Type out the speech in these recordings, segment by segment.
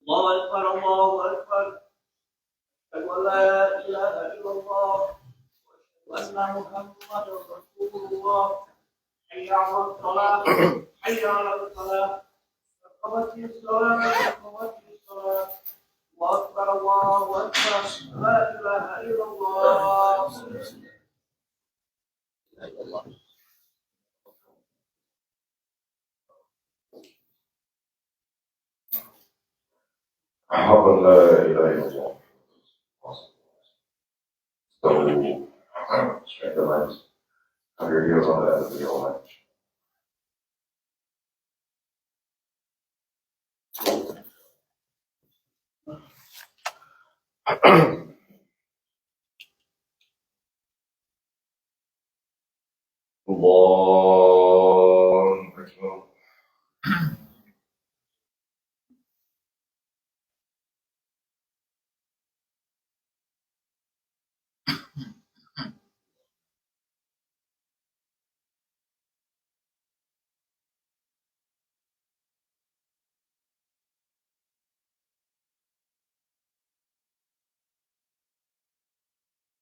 الله أكبر الله أكبر أشهد أن لا إله إلا الله وأشهد أن محمدا رسول الله حي على الصلاة حي على الصلاة قامت الصلاة قامت الصلاة الله أكبر الله أكبر لا إله إلا الله أحب أن لا إله إلا الله استووا strength of minds. Have your ears on that of the Almighty. الله أكبر.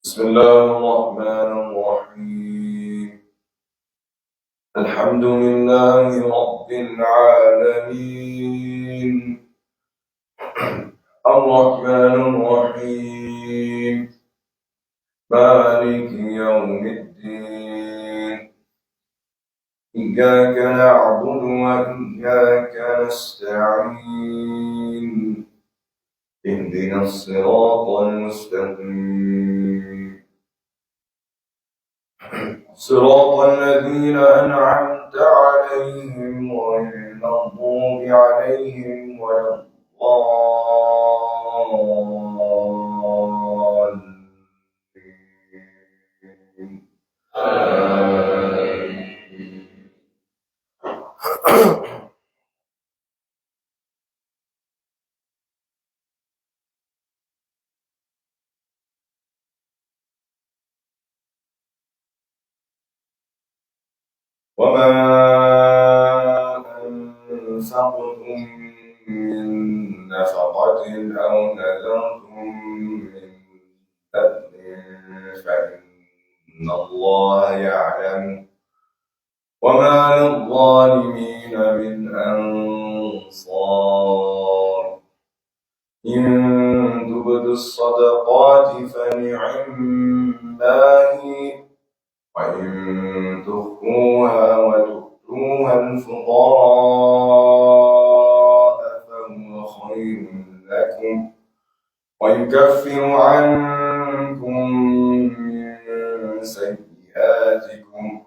بسم الله الرحمن الرحيم. الحمد لله رب العالمين الرحمن الرحيم مالك يوم الدين إياك نعبد وإياك نستعين اهدنا الصراط المستقيم صراط الذين أنعمت عليهم غير المغضوب عليهم ولا الضالين آمين. وما أنفقتم من نفقة أو نذرتم من نذر فإن الله يعلم وما للظالمين من أنصار إن تبدوا الصدقات فنعما هي وإن تخفوها وتؤتوها الفقراء فهو خير لكم ويكفر عنكم من سيئاتكم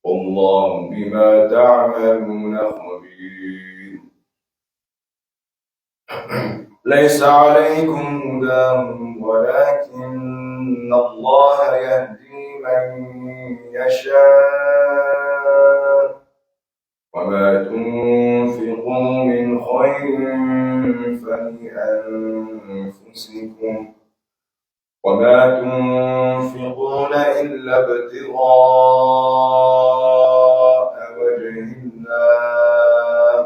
والله بما تعملون خبير. ليس عليكم هداهم ولكن الله يهدي من يشاء وما تنفقوا من خير فلأنفسكم وما تنفقون إلا ابتغاء وجه الله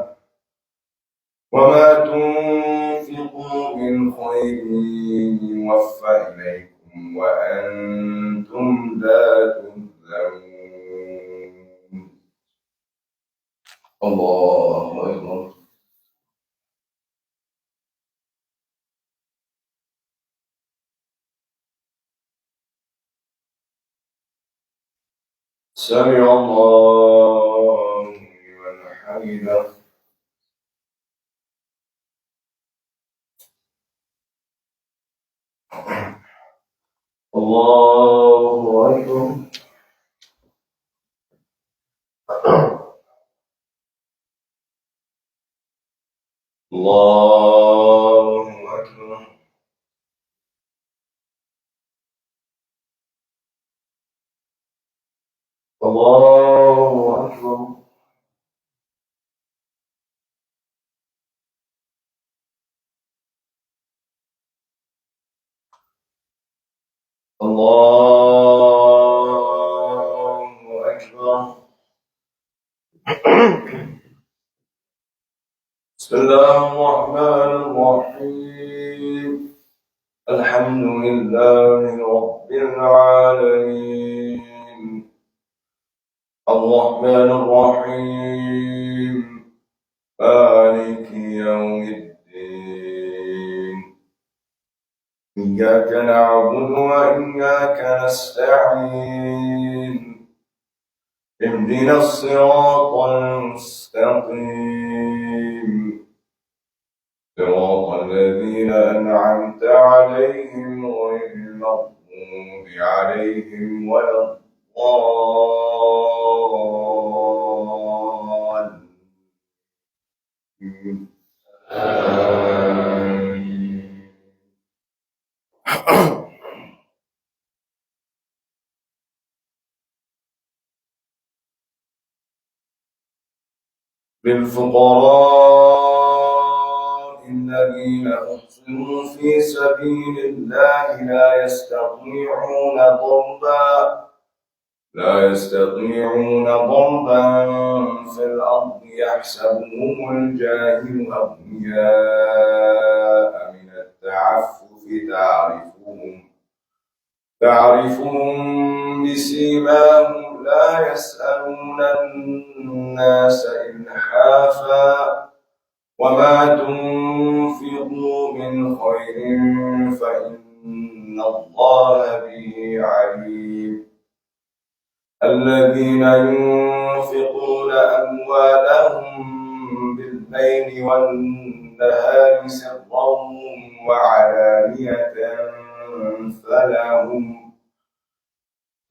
وما تنفقوا من خير يوفى إليكم وأنتم لا تظلمون. الله أكبر. سمع الله لمن حمده. الله أكبر. الله أكبر. الله أكبر. الله أكبر. بسم الله الرحمن الرحيم. الحمد لله رب العالمين الرحمن الرحيم مالك يوم الدين إياك نعبد وإياك نستعين اهدنا الصراط المستقيم صراط الذين أنعمت عليهم غير المغضوب عليهم ولا الضالين. آمين. للفقراء الذين أحصروا في سبيل الله لا يستطيعون ضربا في الأرض يحسبهم الجاهل أغنياء من التعفف تعرفهم بسيماهم لا يسألون الناس إلحافا وما تنفقوا من خير فإن الله به عليم. الذين ينفقون أموالهم بالليل والنهار سرا وعلانية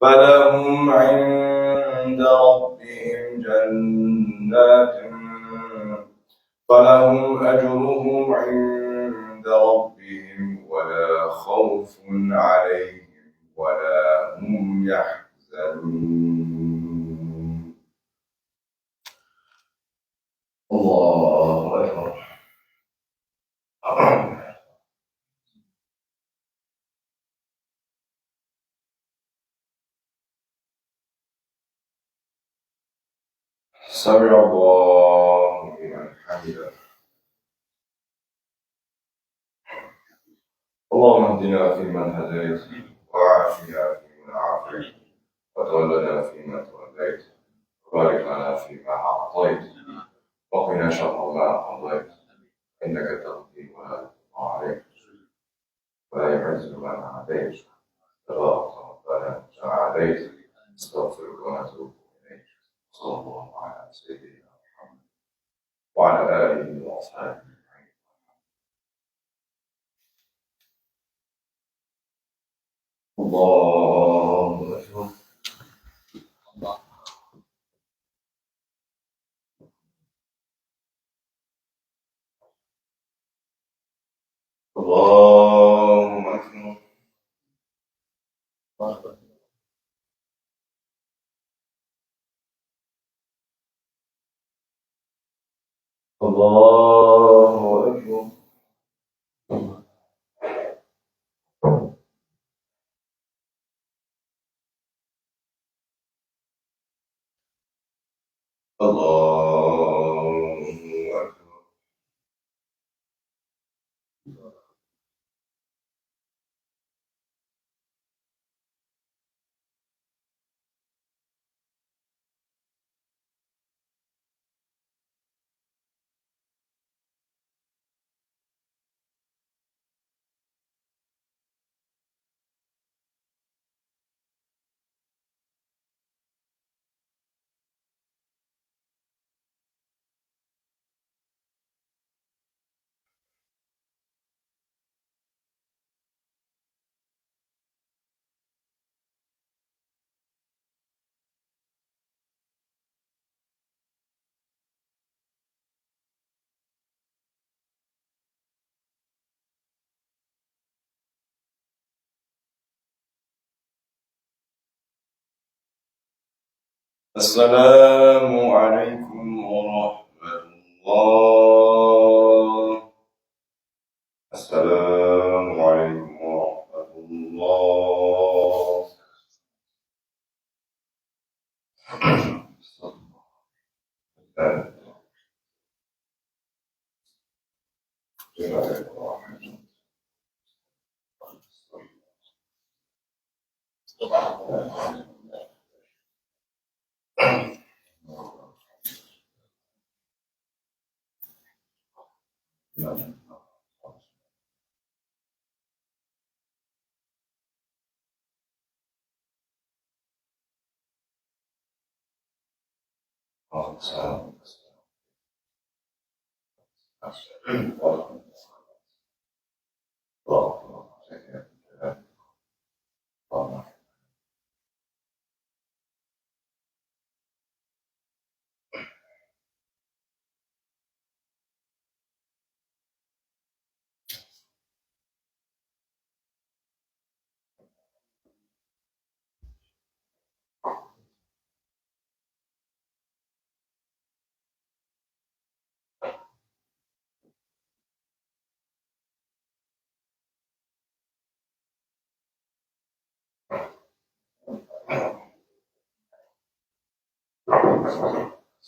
فلهم عند ربهم فلهم أجرهم عند ربهم ولا خوف عليهم ولا هم يحزنون. الله أكبر. سمع الله لمن حمده. اللهم اهدنا فيمن هديت وعافنا فيمن عافيت وتولنا فيمن توليت وبارك لنا فيما أعطيت وقنا شر ما قضيت إنك تقضي ولا يقضى عليك ولا يعز من عاديت تبارك ربنا وتعاليت استغفرك ونتوب إليك. صلى الله على سيدنا محمد وعلى آله وأصحابه. الله أكبر. الله أكبر. الله أكبر. الله أكبر. السلام عليكم ورحمة الله. السلام عليكم ورحمة الله.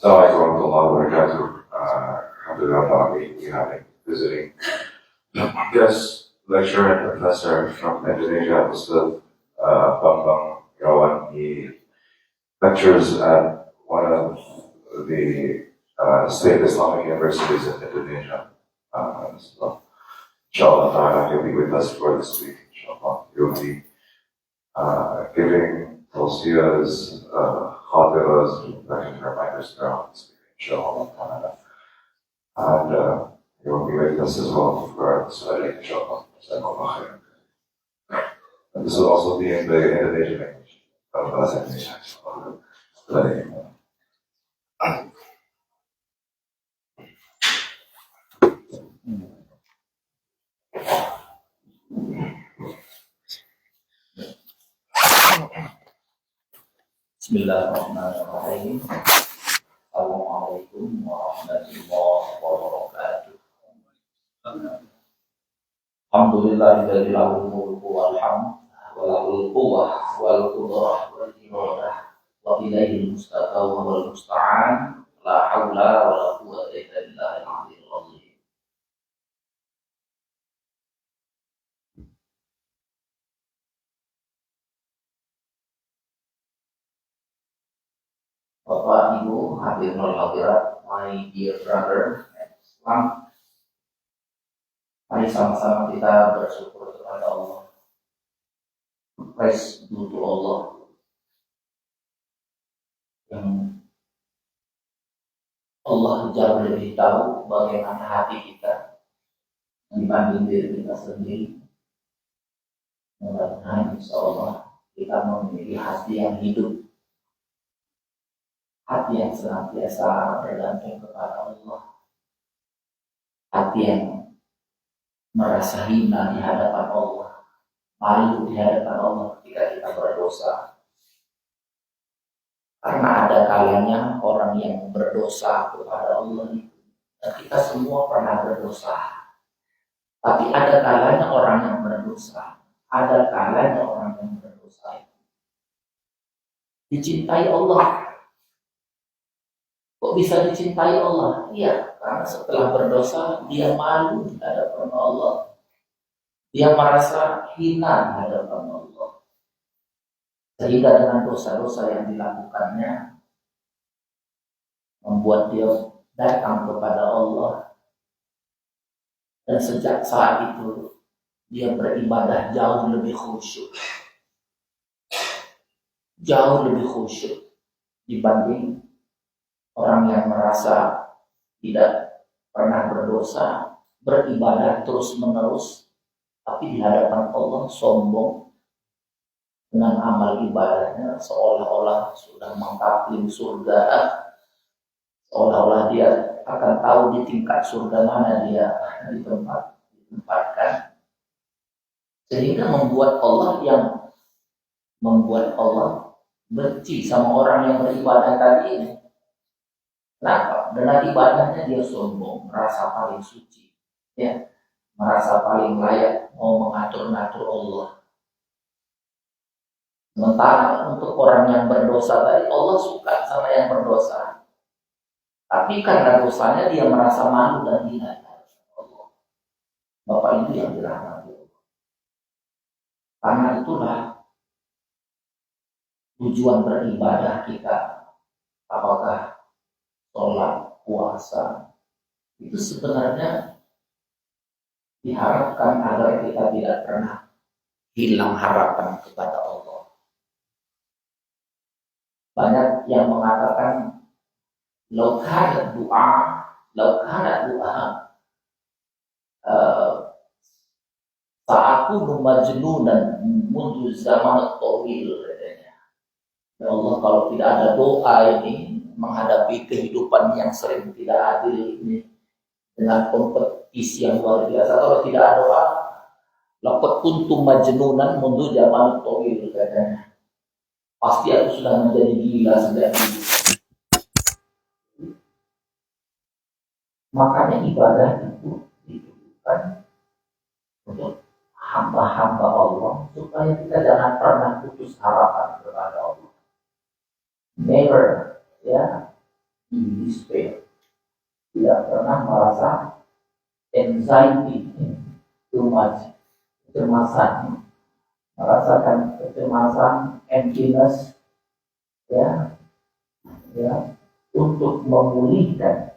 Assalamualaikum warahmatullahi wabarakatuh. Alhamdulillah, we have a visiting guest lecturer and professor from Indonesia, Ustaz Bambang Irawan. He lectures at one of the state Islamic universities in Indonesia. So, inshallah, he'll be with us for this week. Inshallah, he'll be giving tawsiyahs, khatiras, reminders throughout this week, inshallah. And he will be with us as well for studying, inshallah. And this will also be in the Indonesian language. Bahasa Indonesia, inshallah. Bismillahirrahmanirrahim. Assalamualaikum warahmatullahi wabarakatuh. Alhamdulillahilladzi lahu mulku wal hamd wa lahul quwwah wal qudrah wal iradah wa ilaihil mustaqim wal musta'an la haula wa la quwwata illa billahil aliyyil azim. Bapak, Ibu, hadirin wal hadirat, my dear brother and Islam, mari sama-sama kita bersyukur kepada Allah. Praise due to Allah yang Allah jauh lebih tahu bagaimana hati kita dibanding diri kita sendiri. Mudah-mudahan insyaallah kita memiliki hati yang hidup, hati yang senantiasa bergantung kepada Allah, hati yang merasa hina di hadapan Allah, malu di hadapan Allah ketika kita berdosa. Karena ada kalanya orang yang berdosa kepada Allah, dan kita semua pernah berdosa. Tapi ada kalanya orang yang berdosa, ada kalanya orang yang berdosa dicintai Allah. Kok bisa dicintai Allah? Iya, karena setelah berdosa dia malu di hadapan Allah. Dia merasa hina di hadapan Allah. Sehingga dengan dosa-dosa yang dilakukannya membuat dia datang kepada Allah. Dan sejak saat itu dia beribadah jauh lebih khusyuk. Jauh lebih khusyuk dibanding orang yang merasa tidak pernah berdosa, beribadah terus-menerus, tapi di hadapan Allah sombong dengan amal ibadahnya, seolah-olah sudah mengkapling surga, seolah-olah dia akan tahu di tingkat surga mana dia ditempatkan, sehingga membuat Allah benci sama orang yang beribadah tadi ini. Kenapa? Dengan ibadahnya dia sombong, merasa paling suci, ya, merasa paling layak mau mengatur-ngatur Allah. Sementara untuk orang yang berdosa tadi, Allah suka sama yang berdosa. Tapi karena dosanya dia merasa malu dan hina. Allah. Bapak Ibu yang dirahmati Allah. Karena itulah tujuan beribadah kita, apakah sholat, puasa, itu sebenarnya diharapkan agar kita tidak pernah hilang harapan kepada Allah. Banyak yang mengatakan laukana doa sa'akunu majnunan mundu zaman tawil katanya. Ya Allah, kalau tidak ada doa ini menghadapi kehidupan yang sering tidak adil ini dengan kompetisi yang luar biasa, kalau tidak ada doa, laqad kuntum majnunan mundu zaman tawil katanya. Pasti aku sudah menjadi gila sejak dulu. Makanya ibadah itu ditujukan untuk hamba-hamba Allah supaya kita jangan pernah putus harapan kepada Allah. Never, ya, in despair. Tidak pernah merasa anxiety, too much, kecemasan, merasakan kecemasan, emptiness, ya, untuk memulihkan,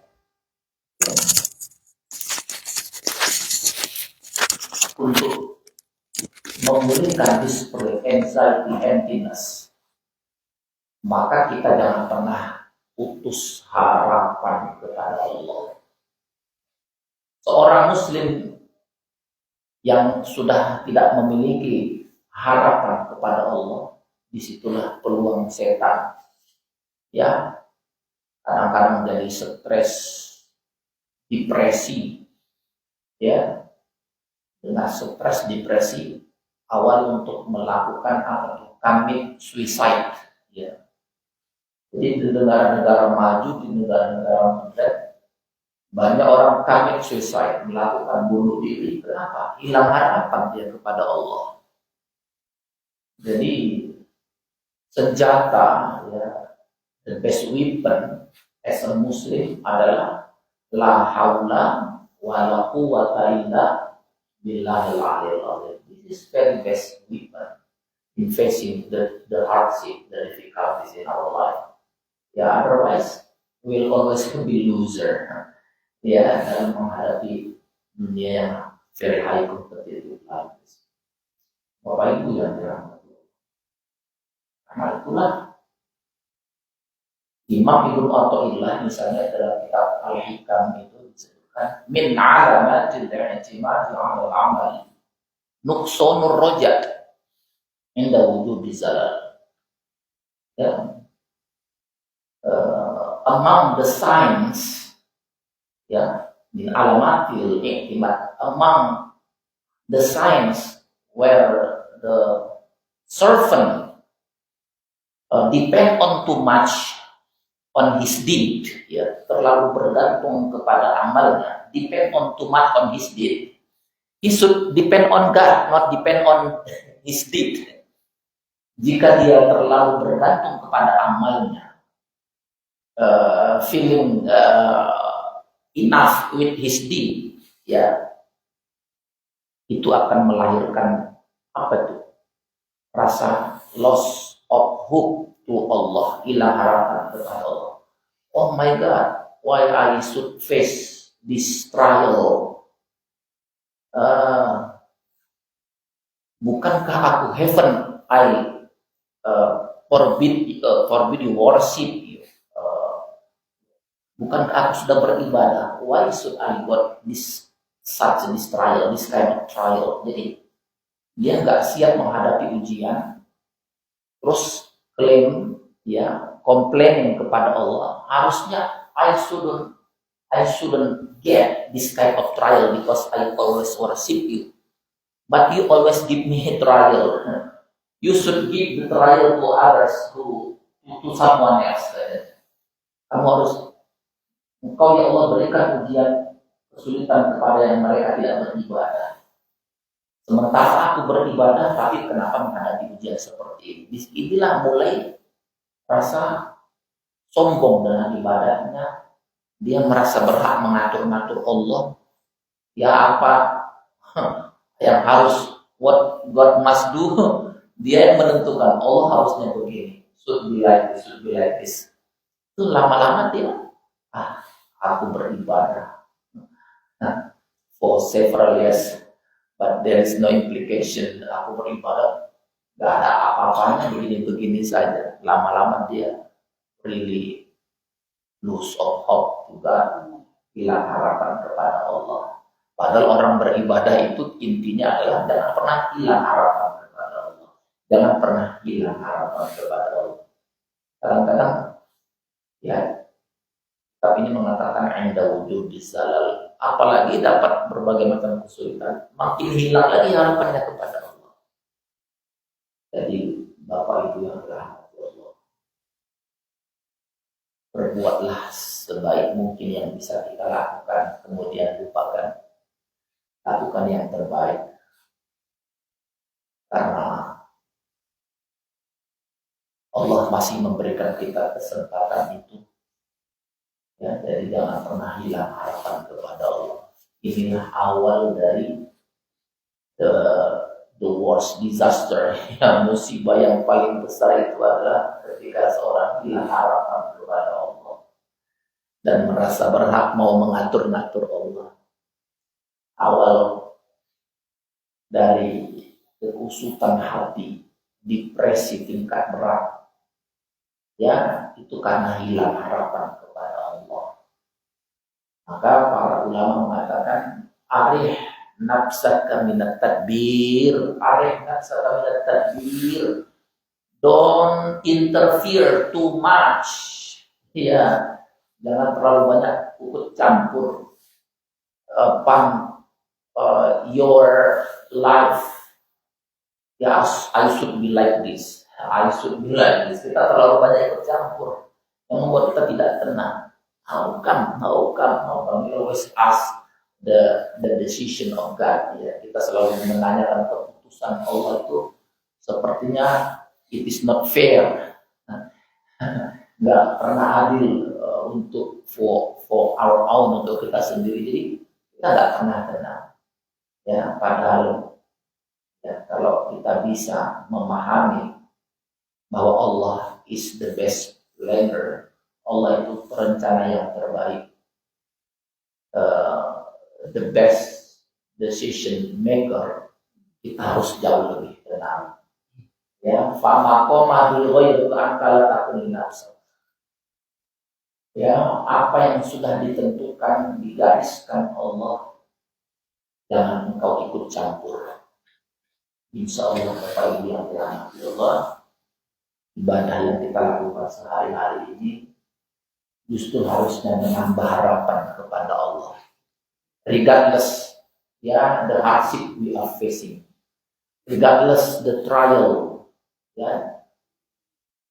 untuk memulihkan display anxiety, emptiness, maka kita jangan pernah putus harapan kepada Allah. Seorang Muslim yang sudah tidak memiliki harapan kepada Allah, disitulah peluang setan. Ya, kadang-kadang jadi stres, depresi, ya, dengan stres, depresi, awal untuk melakukan commit suicide, ya. Jadi di negara-negara maju, di negara-negara modern, banyak orang commit suicide, melakukan bunuh diri. Kenapa? Hilang harapan dia kepada Allah. Jadi senjata, ya, the best weapon as a Muslim adalah la haula wa la quwwata illa billahil aliyil azim. This is very best weapon in facing the hardship, the difficulties in our life. Ya, otherwise we'll always be loser. Ya, dalam menghadapi dunia yang very high competitive life. Bapak Ibu yang dirahmati, karena itulah Imam Ibnu Athaillah misalnya dalam kitab Al-Hikam itu disebutkan min alamatil i'timadi 'ala al-'amal nuqsanur raja inda wujudi zalal. Ya. Among the signs, ya, min alamatil i'timad, among the signs where the servant depend on too much on his deed, ya, terlalu bergantung kepada amalnya, depend on too much on his deed. He should depend on God, not depend on his deed. Jika dia terlalu bergantung kepada amalnya, feeling enough with his deed, ya, itu akan melahirkan apa itu? Rasa loss of hope to Allah, hilang harapan kepada Allah. Oh my God, why I should face this trial? Bukankah aku heaven I forbid you worship you? Bukankah aku sudah beribadah? Why should I got this trial, this kind of trial? Jadi dia nggak siap menghadapi ujian, terus klaim, ya, complaining kepada Allah. Harusnya I shouldn't get this kind of trial because I always worship you, but you always give me a trial. You should give the trial to others, to someone else. Kamu harus, engkau ya Allah berikan ujian kesulitan kepada yang mereka tidak beribadah. Sementara aku beribadah, tapi kenapa menghadapi ujian seperti ini? Inilah mulai rasa sombong dengan ibadahnya. Dia merasa berhak mengatur-ngatur Allah. Ya apa yang harus, what God must do, dia yang menentukan. Allah harusnya begini, should be like this, should be like this. Itu lama-lama dia, aku beribadah for several years, but there is no implication. Aku beribadah, gak ada apa-apanya, begini-begini saja. Lama-lama dia really lose of hope juga, hilang harapan kepada Allah. Padahal orang beribadah itu intinya adalah jangan pernah hilang harapan kepada Allah. Jangan pernah hilang harapan kepada Allah. Kadang-kadang ya, tapi ini mengatakan inda wujud disalal, apalagi dapat berbagai macam kesulitan, makin hilang lagi harapannya kepada Allah. Jadi Bapak Ibu yang dirahmati Allah, berbuatlah sebaik mungkin yang bisa kita lakukan, kemudian lupakan, lakukan yang terbaik, karena Allah masih memberikan kita kesempatan itu. Ya, jadi jangan pernah hilang harapan kepada Allah. Inilah awal dari the worst disaster, ya, musibah yang paling besar itu adalah ketika seorang hilang harapan kepada Allah dan merasa berhak mau mengatur-ngatur Allah. Awal dari kekusutan hati, depresi tingkat berat, ya, itu karena hilang harapan kepada Allah. Maka para ulama mengatakan, arih nafsaka minat tadbir, arih nafsaka minat tadbir, don't interfere too much, ya, jangan terlalu banyak ikut campur your life. Ya, I should be like this, I should be like this. Kita terlalu banyak ikut campur yang membuat kita tidak tenang. How come? We always ask the decision of God. Ya, kita selalu menanyakan keputusan Allah itu sepertinya it is not fair. Nggak pernah adil untuk for our own, untuk kita sendiri. Jadi kita nggak pernah tenang. Ya, padahal ya, kalau kita bisa memahami bahwa Allah is the best planner, Allah itu perencana yang terbaik, the best decision maker, kita harus jauh lebih tenang. Ya, famaqoma bil ghairi akal takun nafs. Ya, apa yang sudah ditentukan, digariskan Allah, jangan engkau ikut campur. Insya Allah Bapak Ibu yang dirahmati Allah, ibadah yang kita lakukan sehari-hari ini justru harusnya menambah harapan kepada Allah. Regardless, ya, the hardship we are facing, regardless the trial, ya,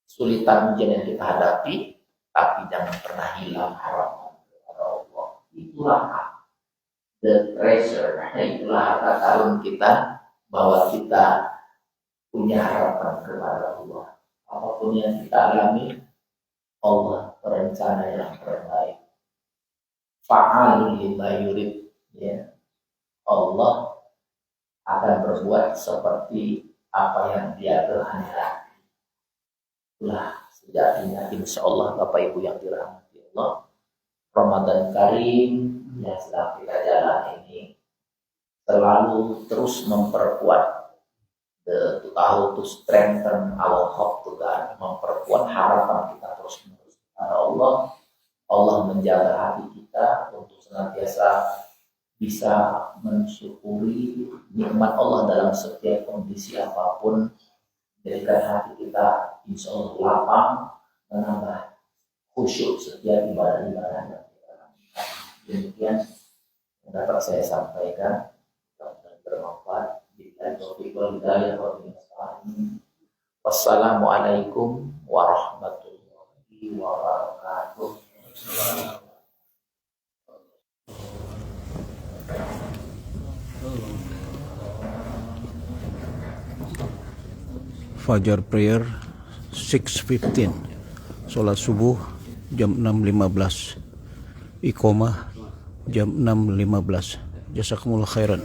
kesulitan ujian yang kita hadapi, tapi jangan pernah hilang harapan kepada Allah. Itulah the treasure, itulah harta karun kita, bahwa kita punya harapan kepada Allah. Apapun yang kita alami, Allah perencana yang terbaik. Fa'alul lima yurid, ya. Allah akan berbuat seperti apa yang Dia kehendaki. Itulah sejatinya, insya Allah Bapak Ibu yang dirahmati Allah, Ramadan Karim yang sedang kita jalan ini selalu terus memperkuat to strengthen our hope to God, memperkuat harapan kita terus menerus kepada Allah. Allah menjaga hati kita untuk senantiasa bisa mensyukuri nikmat Allah dalam setiap kondisi apapun. Jadikan hati kita insya Allah lapang, menambah khusyuk setiap ibadah-ibadah yang kita lakukan. Demikian yang dapat saya sampaikan, bermanfaat. Bila taufiq wal hidayah wa Wassalamualaikum warahmatullahi wabarakatuh. Fajar prayer 6:15, sholat subuh jam 6.15, iqomah jam 6.15. Jazakumullah khairan.